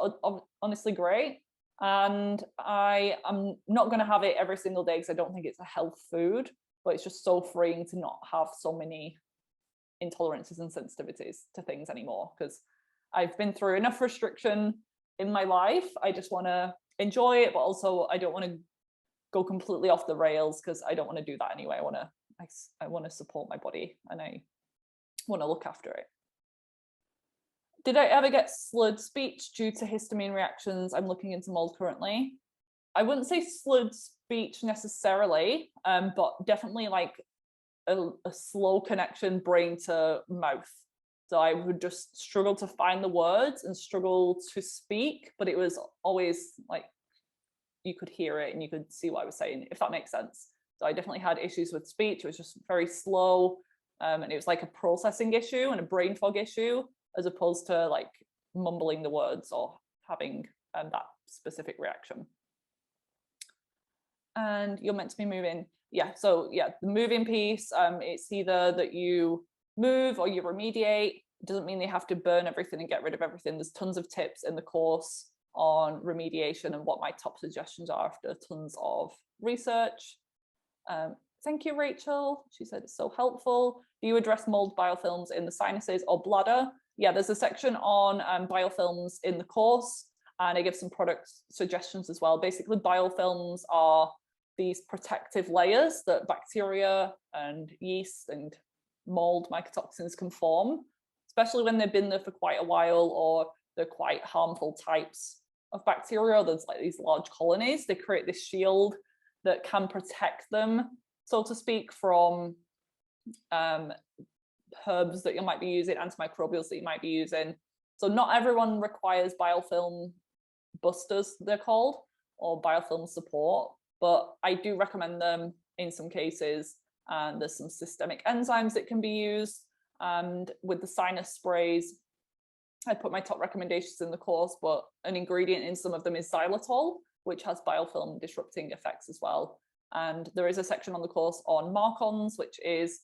honestly great. And I am not going to have it every single day because I don't think it's a health food, but it's just so freeing to not have so many intolerances and sensitivities to things anymore, because I've been through enough restriction in my life. I just want to enjoy it, but also I don't want to go completely off the rails, because I don't want to do that anyway. I want to support my body, and I want to look after it. Did I ever get slurred speech due to histamine reactions? I'm looking into mold currently. I wouldn't say slurred speech necessarily, but definitely like a slow connection brain to mouth. So I would just struggle to find the words and struggle to speak, but it was always like you could hear it and you could see what I was saying, if that makes sense. So I definitely had issues with speech. It was just very slow, and it was like a processing issue and a brain fog issue, as opposed to like mumbling the words or having that specific reaction. And you're meant to be moving. Yeah, so yeah, the moving piece, it's either that you move or you remediate. It doesn't mean they have to burn everything and get rid of everything. There's tons of tips in the course on remediation and what my top suggestions are after tons of research. Thank you, Rachel. She said it's so helpful. Do you address mold biofilms in the sinuses or bladder? Yeah, there's a section on biofilms in the course, and I give some product suggestions as well. Basically, biofilms are these protective layers that bacteria and yeast and mold mycotoxins can form, especially when they've been there for quite a while, or they're quite harmful types of bacteria. There's like these large colonies. They create this shield that can protect them, so to speak, from herbs that you might be using, antimicrobials that you might be using. So not everyone requires biofilm busters, they're called, or biofilm support, but I do recommend them in some cases. And there's some systemic enzymes that can be used. And with the sinus sprays, I put my top recommendations in the course, but an ingredient in some of them is xylitol, which has biofilm disrupting effects as well. And there is a section on the course on marcons, which is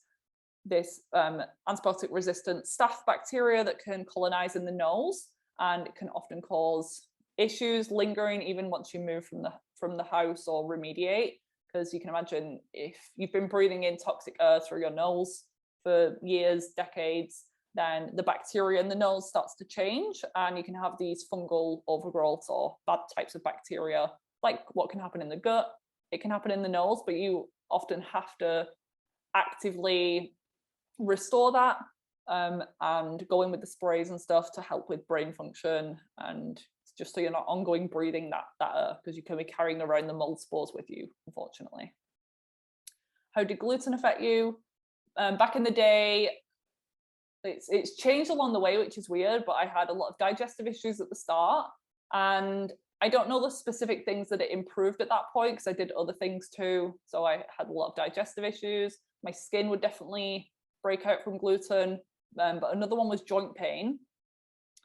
this antibiotic resistant staph bacteria that can colonize in the nose, and it can often cause issues lingering even once you move from the house or remediate, because you can imagine if you've been breathing in toxic air through your nose for years, decades, then the bacteria in the nose starts to change, and you can have these fungal overgrowths or bad types of bacteria, like what can happen in the gut. It can happen in the nose, but you often have to actively restore that, and go in with the sprays and stuff to help with brain function, and just so you're not ongoing breathing that air, because you can be carrying around the mold spores with you, unfortunately. How did gluten affect you? Back in the day, it's changed along the way, which is weird, but I had a lot of digestive issues at the start, and I don't know the specific things that it improved at that point, because I did other things too. So I had a lot of digestive issues. My skin would definitely break out from gluten, but another one was joint pain.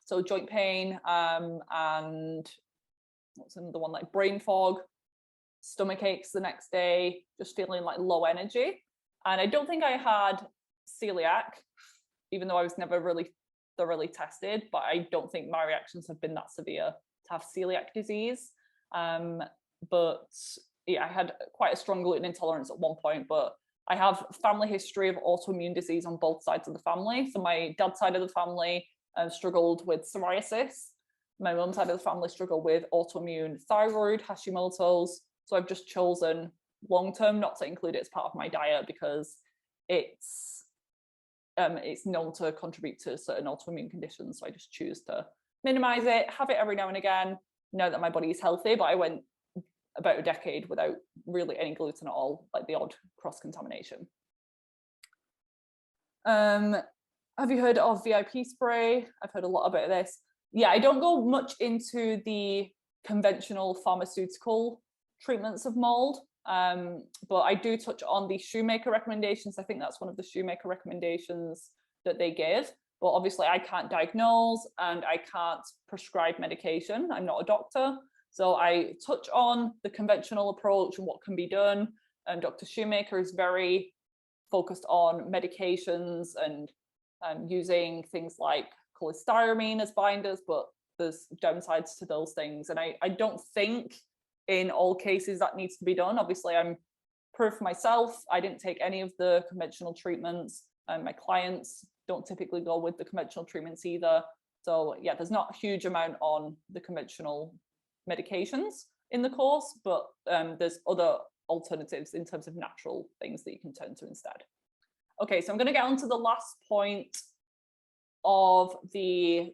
So joint pain, and what's another one, like brain fog, stomach aches the next day, just feeling like low energy. And I don't think I had celiac, even though I was never really thoroughly tested, but I don't think my reactions have been that severe to have celiac disease. But yeah, I had quite a strong gluten intolerance at one point, but I have family history of autoimmune disease on both sides of the family. So my dad's side of the family struggled with psoriasis. My mum's side of the family struggled with autoimmune thyroid, Hashimoto's. So I've just chosen long-term not to include it as part of my diet because it's known to contribute to certain autoimmune conditions. So I just choose to minimize it, have it every now and again, know that my body is healthy. But I went about a decade without really any gluten at all, like the odd cross-contamination. Have you heard of VIP spray? I've heard a lot about this. Yeah, I don't go much into the conventional pharmaceutical treatments of mold, but I do touch on the shoemaker recommendations. I think that's one of the shoemaker recommendations that they give. But obviously I can't diagnose and I can't prescribe medication. I'm not a doctor. So I touch on the conventional approach and what can be done. And Dr. Shoemaker is very focused on medications and using things like cholestyramine as binders, but there's downsides to those things. And I don't think in all cases that needs to be done. Obviously, I'm proof myself. I didn't take any of the conventional treatments, and my clients don't typically go with the conventional treatments either. So yeah, there's not a huge amount on the conventional medications in the course, but there's other alternatives in terms of natural things that you can turn to instead. Okay, so I'm going to get on to the last point of the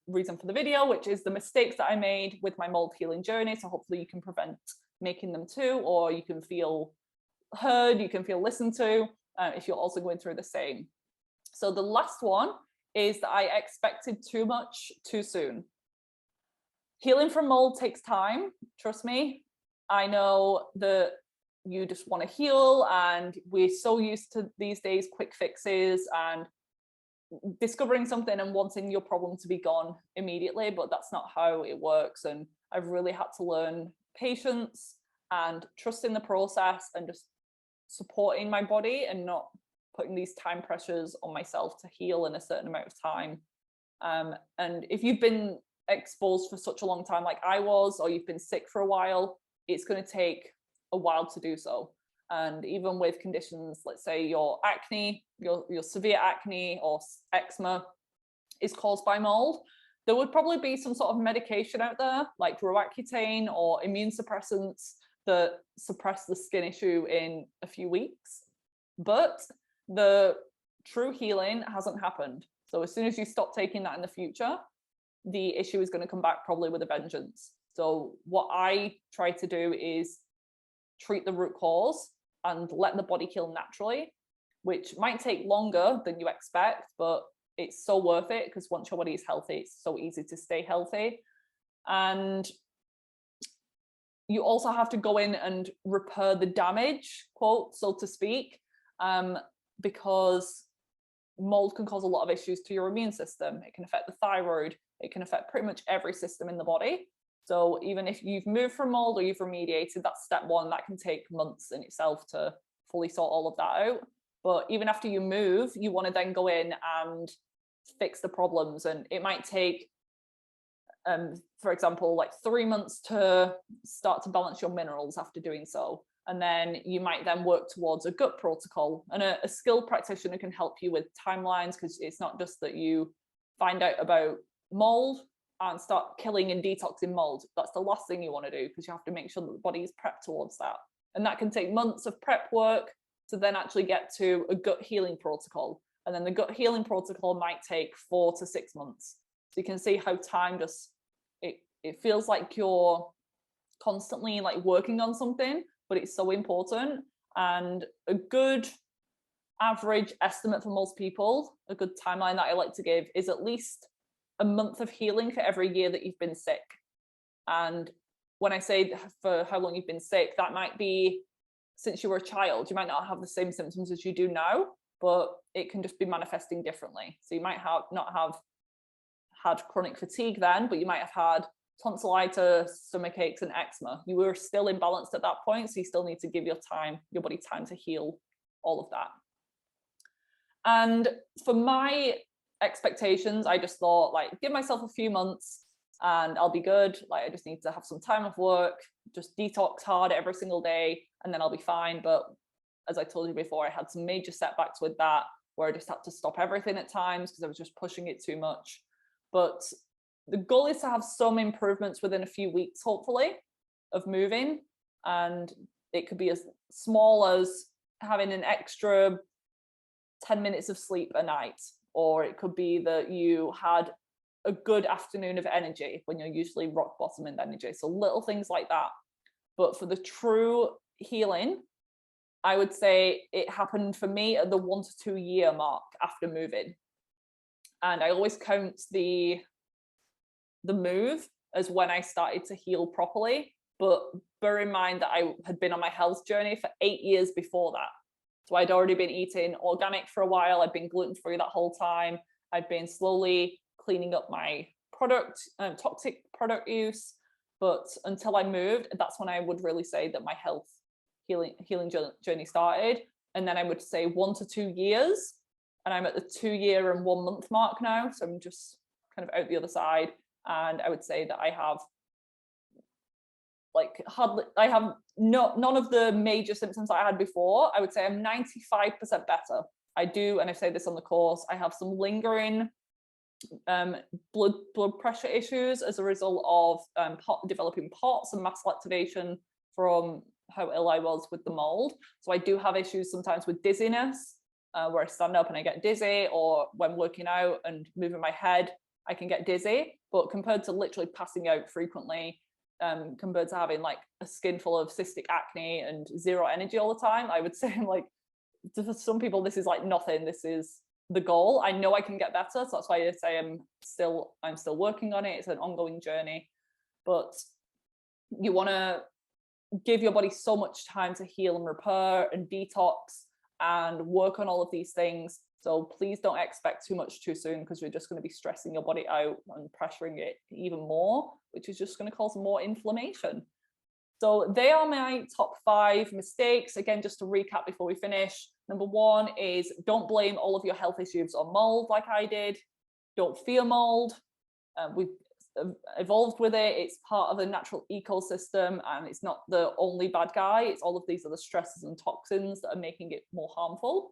reason for the video, which is the mistakes that I made with my mold healing journey. So hopefully you can prevent making them too, or you can feel heard, you can feel listened to if you're also going through the same. So the last one is that I expected too much too soon. Healing from mold takes time, trust me. I know that you just want to heal, and we're so used to these days quick fixes and discovering something and wanting your problem to be gone immediately, but that's not how it works. And I've really had to learn patience and trust in the process and just supporting my body and not putting these time pressures on myself to heal in a certain amount of time. And if you've been exposed for such a long time like I was, or you've been sick for a while, it's going to take a while to do so. And even with conditions, let's say your acne, your severe acne or eczema is caused by mold, there would probably be some sort of medication out there like Roaccutane or immune suppressants that suppress the skin issue in a few weeks. But the true healing hasn't happened. So as soon as you stop taking that in the future, the issue is going to come back probably with a vengeance. So what I try to do is treat the root cause and let the body heal naturally, which might take longer than you expect, but it's so worth it because once your body is healthy, it's so easy to stay healthy. And you also have to go in and repair the damage, quote, so to speak, because mold can cause a lot of issues to your immune system. It can affect the thyroid. It can affect pretty much every system in the body. So even if you've moved from mold or you've remediated, that's step one. That can take months in itself to fully sort all of that out. But even after you move, you want to then go in and fix the problems. And it might take, for example, like 3 months to start to balance your minerals after doing so. And then you might then work towards a gut protocol. And a skilled practitioner can help you with timelines, because it's not just that you find out about mold and start killing and detoxing mold. That's the last thing you want to do, because you have to make sure that the body is prepped towards that. And that can take months of prep work to then actually get to a gut healing protocol. And then the gut healing protocol might take 4 to 6 months. So you can see how time just, it feels like you're constantly like working on something, but it's so important. And a good average estimate for most people, a good timeline that I like to give, is at least a month of healing for every year that you've been sick. And when I say for how long you've been sick, that might be since you were a child. You might not have the same symptoms as you do now, but it can just be manifesting differently. So you might not have had chronic fatigue then, but you might have had tonsillitis, stomach aches, and eczema. You were still imbalanced at that point, so you still need to give your body time to heal all of that. And for my expectations, I just thought, like, give myself a few months and I'll be good. Like, I just need to have some time off work, just detox hard every single day, and then I'll be fine. But as I told you before, I had some major setbacks with that, where I just had to stop everything at times because I was just pushing it too much. But the goal is to have some improvements within a few weeks, hopefully, of moving. And it could be as small as having an extra 10 minutes of sleep a night, or it could be that you had a good afternoon of energy when you're usually rock bottom in energy. So little things like that. But for the true healing, I would say it happened for me at the 1 to 2 year mark after moving. And I always count the move as when I started to heal properly. But bear in mind that I had been on my health journey for 8 years before that. So I'd already been eating organic for a while. I'd been gluten-free that whole time. I'd been slowly cleaning up my toxic product use. But until I moved, that's when I would really say that my health healing journey started. And then I would say 1 to 2 years. And I'm at the 2 year and 1 month mark now. So I'm just kind of out the other side. And I would say that I have none of the major symptoms that I had before. I would say I'm 95% better. I do, and I say this on the course, I have some lingering blood pressure issues as a result of developing POTS and mast cell activation from how ill I was with the mold. So I do have issues sometimes with dizziness, where I stand up and I get dizzy, or when working out and moving my head, I can get dizzy. But compared to literally passing out frequently, compared to having like a skin full of cystic acne and zero energy all the time, I would say, like, for some people this is like nothing. This is the goal. I know I can get better, so that's why I say I'm still working on it. It's an ongoing journey, but you want to give your body so much time to heal and repair and detox and work on all of these things. So please don't expect too much too soon, because you're just going to be stressing your body out and pressuring it even more, which is just going to cause more inflammation. So they are my top 5 mistakes. Again, just to recap before we finish. Number 1 is don't blame all of your health issues on mold like I did. Don't fear mold. We've evolved with it. It's part of a natural ecosystem, and it's not the only bad guy. It's all of these other stresses and toxins that are making it more harmful.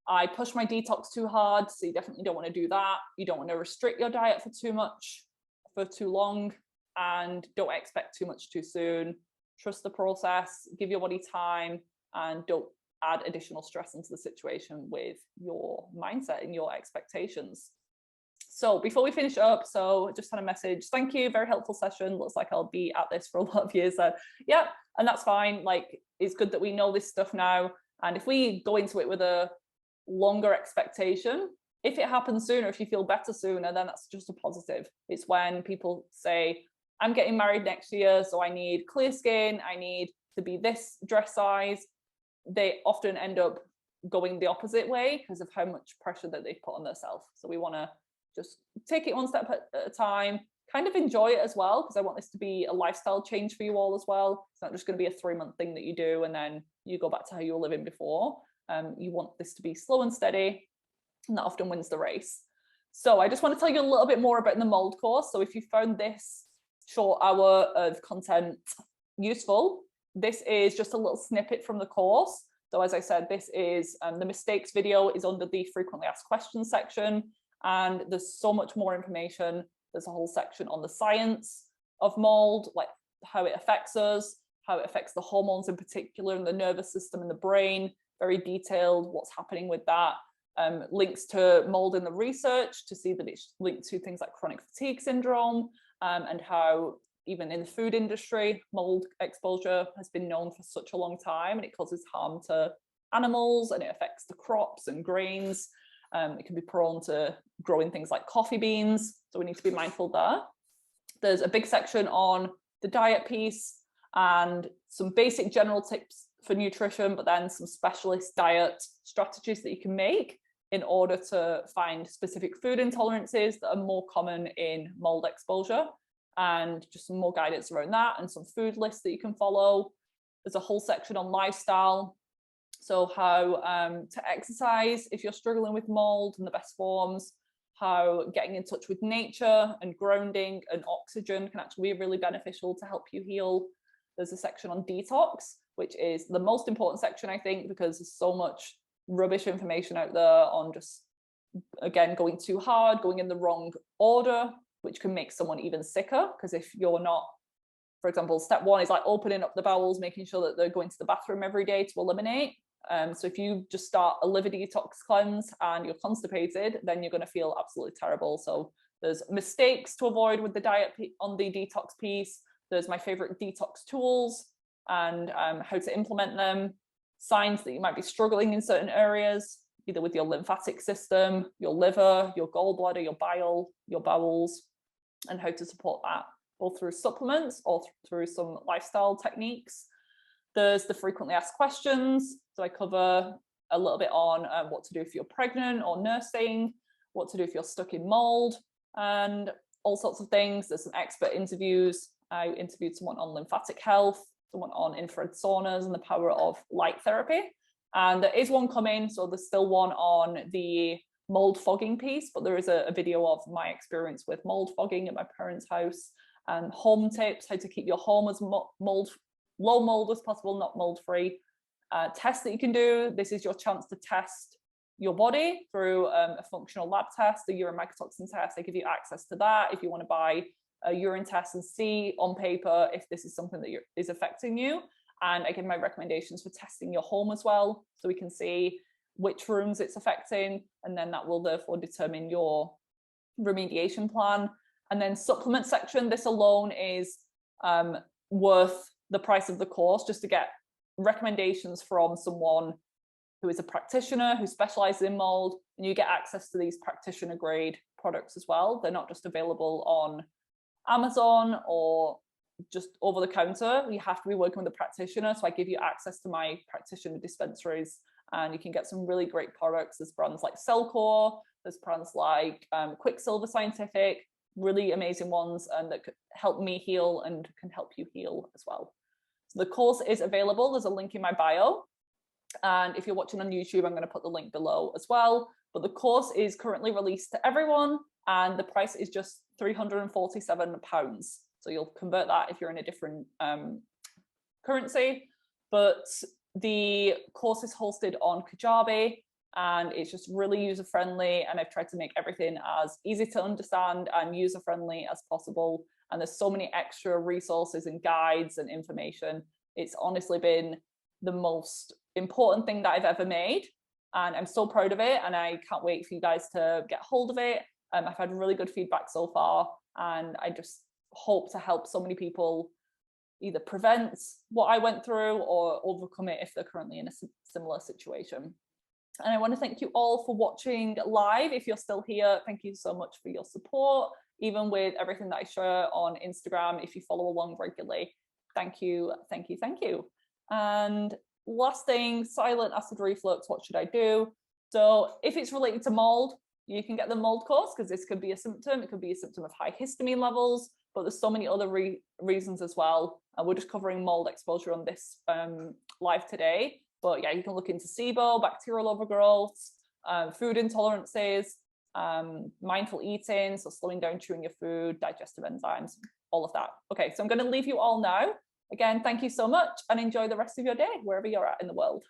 I push my detox too hard, so you definitely don't want to do that. You don't want to restrict your diet for too long, and don't expect too much too soon. Trust the process, give your body time, and don't add additional stress into the situation with your mindset and your expectations. So before we finish up, so just had a message. Thank you, very helpful session. Looks like I'll be at this for a lot of years. So yeah, and that's fine. Like, it's good that we know this stuff now. And if we go into it with a longer expectation, if it happens sooner, if you feel better sooner, then that's just a positive. It's when people say, I'm getting married next year, so I need clear skin, I need to be this dress size. They often end up going the opposite way because of how much pressure that they've put on themselves. So we want to just take it one step at a time, kind of enjoy it as well, because I want this to be a lifestyle change for you all as well. It's not just going to be a 3-month thing that you do and then you go back to how you were living before. You want this to be slow and steady, and that often wins the race. So I just want to tell you a little bit more about the mold course. So if you found this short hour of content useful, this is just a little snippet from the course. So as I said, this is the mistakes video is under the frequently asked questions section, and there's so much more information. There's a whole section on the science of mold, like how it affects us, how it affects the hormones in particular, and the nervous system and the brain. Very detailed what's happening with that. Links to mold in the research to see that it's linked to things like chronic fatigue syndrome, and how even in the food industry, mold exposure has been known for such a long time, and it causes harm to animals, and it affects the crops and grains. It can be prone to growing things like coffee beans, so we need to be mindful there. There's a big section on the diet piece and some basic general tips for nutrition, but then some specialist diet strategies that you can make in order to find specific food intolerances that are more common in mold exposure. and just some more guidance around that and some food lists that you can follow. There's a whole section on lifestyle. So how to exercise if you're struggling with mold and the best forms, how getting in touch with nature and grounding and oxygen can actually be really beneficial to help you heal. There's a section on detox, which is the most important section, I think, because there's so much rubbish information out there on just, again, going too hard, going in the wrong order, which can make someone even sicker. Because if you're not, for example, step one is like opening up the bowels, making sure that they're going to the bathroom every day to eliminate. So if you just start a liver detox cleanse and you're constipated, then you're going to feel absolutely terrible. So there's mistakes to avoid with the diet on the detox piece. There's my favorite detox tools and how to implement them, signs that you might be struggling in certain areas, either with your lymphatic system, your liver, your gallbladder, your bile, your bowels, and how to support that, both through supplements or through some lifestyle techniques. There's the frequently asked questions. So I cover a little bit on what to do if you're pregnant or nursing, what to do if you're stuck in mold, and all sorts of things. There's some expert interviews. I interviewed someone on lymphatic health, someone on infrared saunas and the power of light therapy. And there is one coming, so there's still one on the mold fogging piece, but there is a video of my experience with mold fogging at my parents' house, and home tips, how to keep your home as low mold as possible, not mold free. Tests that you can do. This is your chance to test your body through a functional lab test, the urine mycotoxin test. They give you access to that if you want to buy a urine test and see on paper if this is something that is affecting you. And I give my recommendations for testing your home as well, so we can see which rooms it's affecting, and then that will therefore determine your remediation plan. And then supplement section, this alone is worth the price of the course, just to get recommendations from someone who is a practitioner who specializes in mold, and you get access to these practitioner grade products as well. They're not just available on Amazon or just over the counter. You have to be working with a practitioner, so I give you access to my practitioner dispensaries, and you can get some really great products. There's brands like Cellcore, there's brands like Quicksilver Scientific, really amazing ones, and that could help me heal and can help you heal as well. So the course is available. There's a link in my bio, and if you're watching on YouTube, I'm going to put the link below as well. But the course is currently released to everyone, and the price is just £347. So you'll convert that if you're in a different currency. But the course is hosted on Kajabi, and it's just really user-friendly, and I've tried to make everything as easy to understand and user-friendly as possible. And there's so many extra resources and guides and information. It's honestly been the most important thing that I've ever made, and I'm so proud of it, and I can't wait for you guys to get hold of it. I've had really good feedback so far, and I just hope to help so many people either prevent what I went through or overcome it if they're currently in a similar situation. And I want to thank you all for watching live. If you're still here, thank you so much for your support, even with everything that I share on Instagram. If you follow along regularly, thank you, thank you, thank you. And last thing, silent acid reflux, what should I do? So if it's related to mold, you can get the mold course, because this could be a symptom. It could be a symptom of high histamine levels, but there's so many other reasons as well. And we're just covering mold exposure on this live today. But yeah, you can look into SIBO, bacterial overgrowths, food intolerances, mindful eating, so slowing down chewing your food, digestive enzymes, all of that. Okay, so I'm going to leave you all now. Again, thank you so much, and enjoy the rest of your day, wherever you're at in the world.